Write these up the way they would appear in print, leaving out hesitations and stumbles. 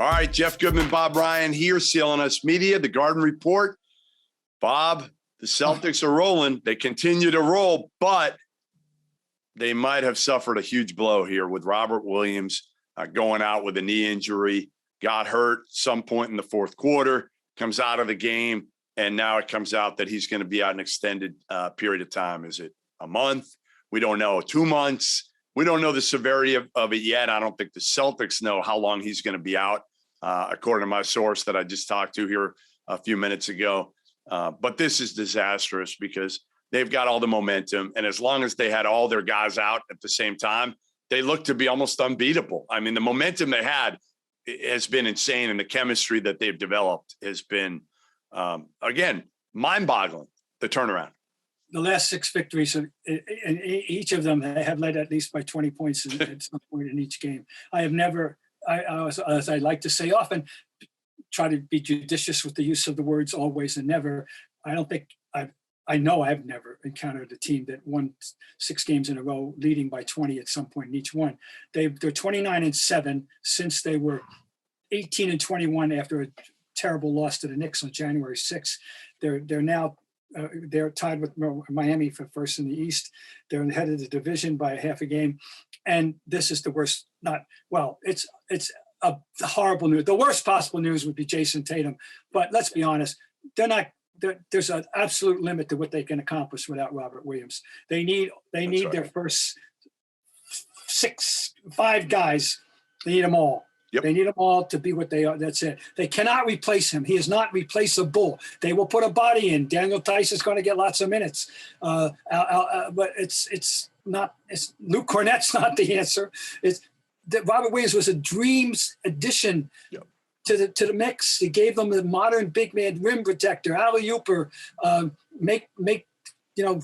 All right, Jeff Goodman, Bob Ryan here, CLNS Media, the Garden Report. Bob, the Celtics are rolling. They continue to roll, but they might have suffered a huge blow here with Robert Williams going out with a knee injury, got hurt some point in the fourth quarter, comes out of the game, and now it comes out that he's going to be out an extended period of time. Is it a month? We don't know. 2 months? We don't know the severity of it yet. I don't think the Celtics know how long he's going to be out, according to my source that I just talked to here a few minutes ago. But this is disastrous because they've got all the momentum. And as long as they had all their guys out at the same time, they look to be almost unbeatable. I mean, the momentum they had has been insane. And the chemistry that they've developed has been, again, mind-boggling, the turnaround. The last 6 victories, and each of them have led at least by 20 points at some point in each game. I have never, as I like to say often, try to be judicious with the use of the words always and never. I don't think I know I've never encountered a team that won 6 games in a row leading by 20 at some point in each one. They're 29-7 since they were 18-21 after a terrible loss to the Knicks on January 6th. They're now they're tied with Miami for first in the East. They're ahead of the division by half a game. And this is the worst, it's a horrible news. The worst possible news would be Jason Tatum. But let's be honest, there's an absolute limit to what they can accomplish without Robert Williams. They need their first 5 guys. They need them all. Yep. They need them all to be what they are. That's it. They cannot replace him. He is not replaceable. They will put a body in. Daniel Tice is going to get lots of minutes. But it's not. Luke Cornett's not the answer. Robert Williams was a dreams addition to the mix. He gave them the modern big man rim protector, alley-ooper, make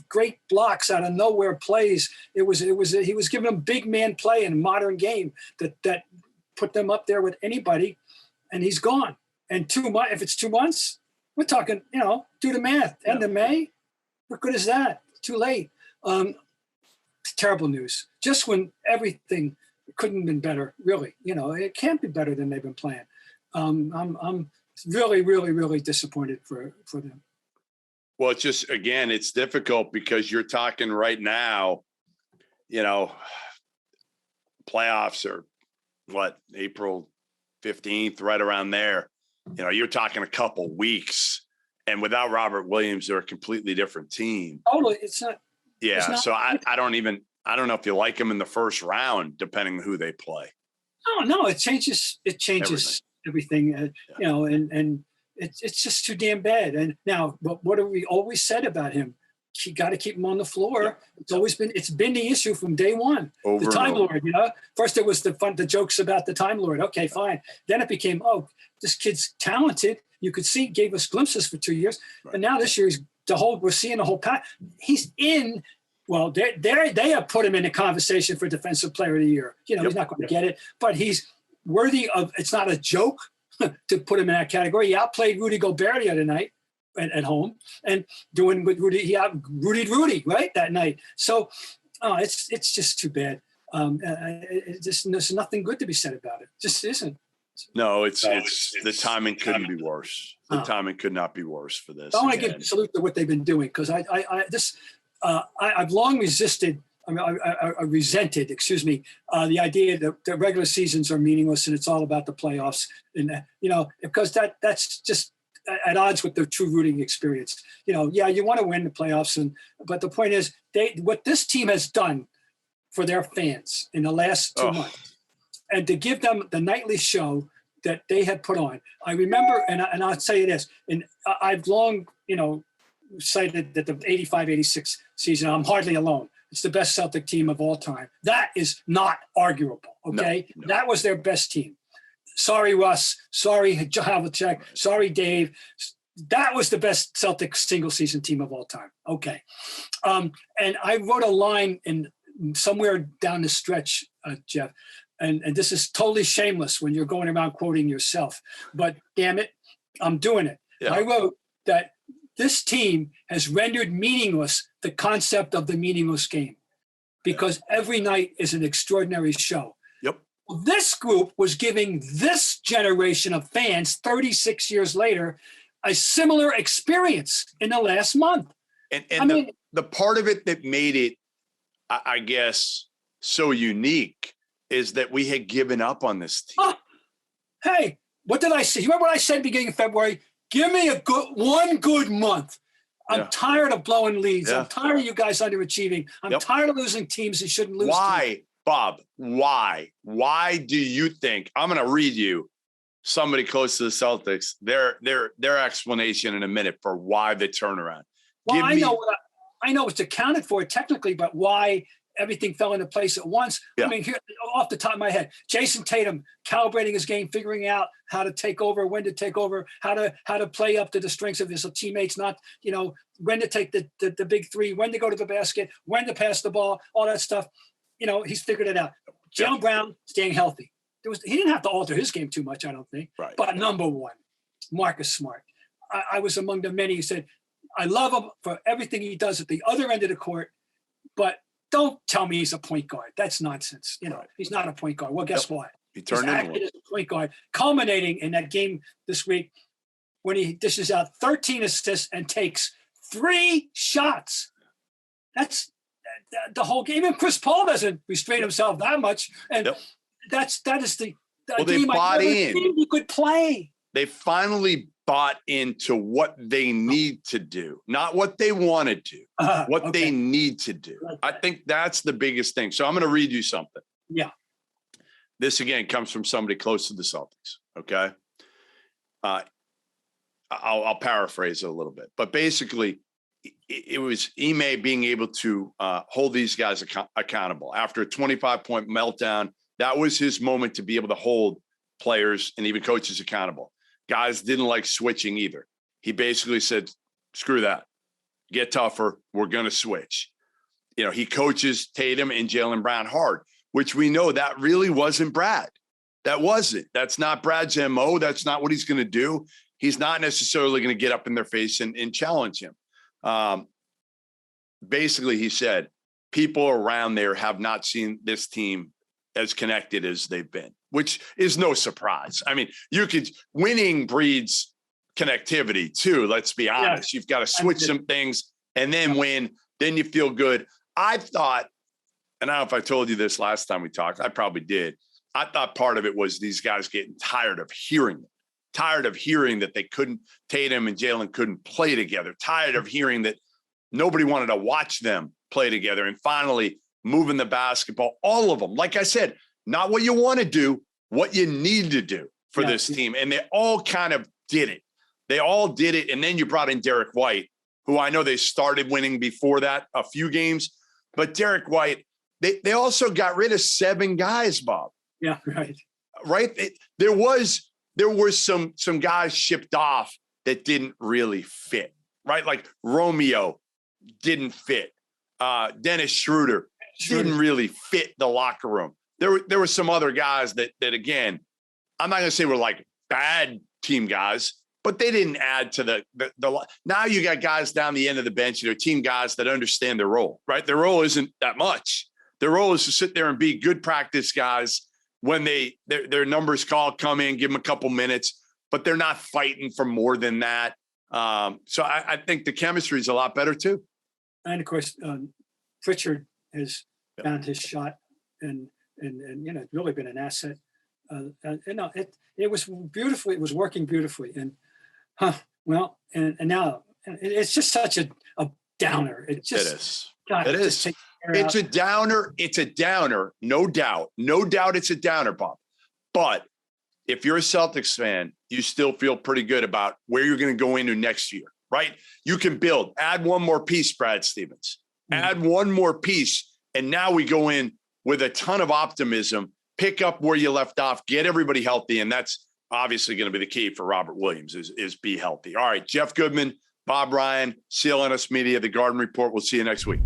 great blocks out of nowhere plays. He was giving them big man play in a modern game that put them up there with anybody, and he's gone. And 2 months, if it's 2 months, we're talking, do the math. End of May, what good is that? Too late. Terrible news. Just when everything couldn't have been better, really. It can't be better than they've been playing. I'm really, really, really disappointed for them. Well, it's just, again, it's difficult because you're talking right now, playoffs are April 15th, right around there. You're talking a couple weeks, and without Robert Williams, they're a completely different team. Totally. It's not. Yeah. It's not, so I don't know if you like them in the first round, depending on who they play. No, it changes everything. And it's just too damn bad. And now, what have we always said about him? You got to keep him on the floor. Yeah. It's been the issue from day one. The Time Lord, First it was the jokes about the Time Lord. Okay, fine. Then it became, this kid's talented. You could see, gave us glimpses for 2 years. Right. And now this year we're seeing the whole pack. He's in. Well, they have put him in the conversation for Defensive Player of the Year. He's not going to get it, but he's worthy of. It's not a joke to put him in that category. He outplayed Rudy Gobert the other night at home, and doing with Rudy. He out-Rudied Rudy right that night. So, it's just too bad. There's nothing good to be said about it. Just isn't. No, it's the timing couldn't be worse. The timing could not be worse for this. I want to give a salute to what they've been doing because I've long resisted. I resented, the idea that regular seasons are meaningless and it's all about the playoffs. And because that's just at odds with the true rooting experience. You want to win the playoffs, but the point is, what this team has done for their fans in the last 2 months, and to give them the nightly show that they had put on. I remember, and I'll say this, and I've long, cited that the 85-86 season, I'm hardly alone. It's the best Celtic team of all time. That is not arguable, okay? No. That was their best team. Sorry, Russ. Sorry, Havlicek. Sorry, Dave. That was the best Celtic single-season team of all time. Okay. And I wrote a line in somewhere down the stretch, Jeff, and this is totally shameless when you're going around quoting yourself, but damn it, I'm doing it. Yeah. I wrote that this team has rendered meaningless the concept of the meaningless game because every night is an extraordinary show. Yep. Well, this group was giving this generation of fans 36 years later a similar experience in the last month. And the part of it that made it, I guess, so unique is that we had given up on this team. Hey, what did I say? You remember what I said beginning of February? Give me one good month. I'm tired of blowing leads. I'm tired of you guys underachieving. I'm tired of losing teams that shouldn't lose. Why, Bob? Why? Why do you think? I'm going to read you somebody close to the Celtics their explanation in a minute for why the turnaround. Well, I know it's accounted for technically, but why everything fell into place at once? Yeah. I mean, here, off the top of my head, Jason Tatum calibrating his game, figuring out how to take over, when to take over, how to play up to the strengths of his teammates, not, when to take the big three, when to go to the basket, when to pass the ball, all that stuff. He's figured it out. Jaylen Brown staying healthy. He didn't have to alter his game too much, I don't think. Right. But number one, Marcus Smart. I was among the many who said, I love him for everything he does at the other end of the court, but don't tell me he's a point guard. That's nonsense. He's not a point guard. Well, guess what? He turned into one. As a point guard, culminating in that game this week when he dishes out 13 assists and takes 3 shots. That's the whole game. Even Chris Paul doesn't restrain himself that much. And that is the game I never seen you could play. They finally bought into what they need to do, not what they want to do, what they need to do. I think that's the biggest thing. So I'm going to read you something. Yeah. This, again, comes from somebody close to the Celtics, okay? I'll paraphrase it a little bit. But basically, it was Ime being able to hold these guys accountable. After a 25-point meltdown, that was his moment to be able to hold players and even coaches accountable. Guys didn't like switching either. He basically said, screw that. Get tougher. We're going to switch. He coaches Tatum and Jaylen Brown hard, which we know that really wasn't Brad. That wasn't. That's not Brad's MO. That's not what he's going to do. He's not necessarily going to get up in their face and challenge him. Basically, he said, people around there have not seen this team as connected as they've been, which is no surprise. I mean, winning breeds connectivity too. Let's be honest. You've got to switch some things and then win. Then you feel good. I thought, and I don't know if I told you this last time we talked, I probably did. I thought part of it was these guys getting tired of hearing that they couldn't, Tatum and Jaylen couldn't play together, tired of hearing that nobody wanted to watch them play together, and finally moving the basketball, all of them. Like I said, not what you want to do, what you need to do for this team. And they all kind of did it. They all did it. And then you brought in Derek White, who I know they started winning before that a few games, but Derek White, they also got rid of 7 guys, Bob. Yeah, right. Right. There were some guys shipped off that didn't really fit, right? Like Romeo didn't fit. Dennis Schroeder didn't really fit the locker room. There were some other guys that again, I'm not going to say were like bad team guys, but they didn't add to the now you got guys down the end of the bench, team guys that understand their role, right? Their role isn't that much. Their role is to sit there and be good practice guys when their numbers call, come in, give them a couple minutes, but they're not fighting for more than that. So I think the chemistry is a lot better too. And of course, Pritchard has found his shot and really been an asset. It was beautifully, it was working beautifully. And and now it's just such a downer. It is. God, it is. It's a downer. It's a downer. No doubt. No doubt it's a downer, Bob. But if you're a Celtics fan, you still feel pretty good about where you're going to go into next year, right? You can build, add one more piece, Brad Stevens, add one more piece. And now we go in with a ton of optimism, pick up where you left off, get everybody healthy. And that's obviously going to be the key for Robert Williams is be healthy. All right, Jeff Goodman, Bob Ryan, CLNS Media, The Garden Report. We'll see you next week.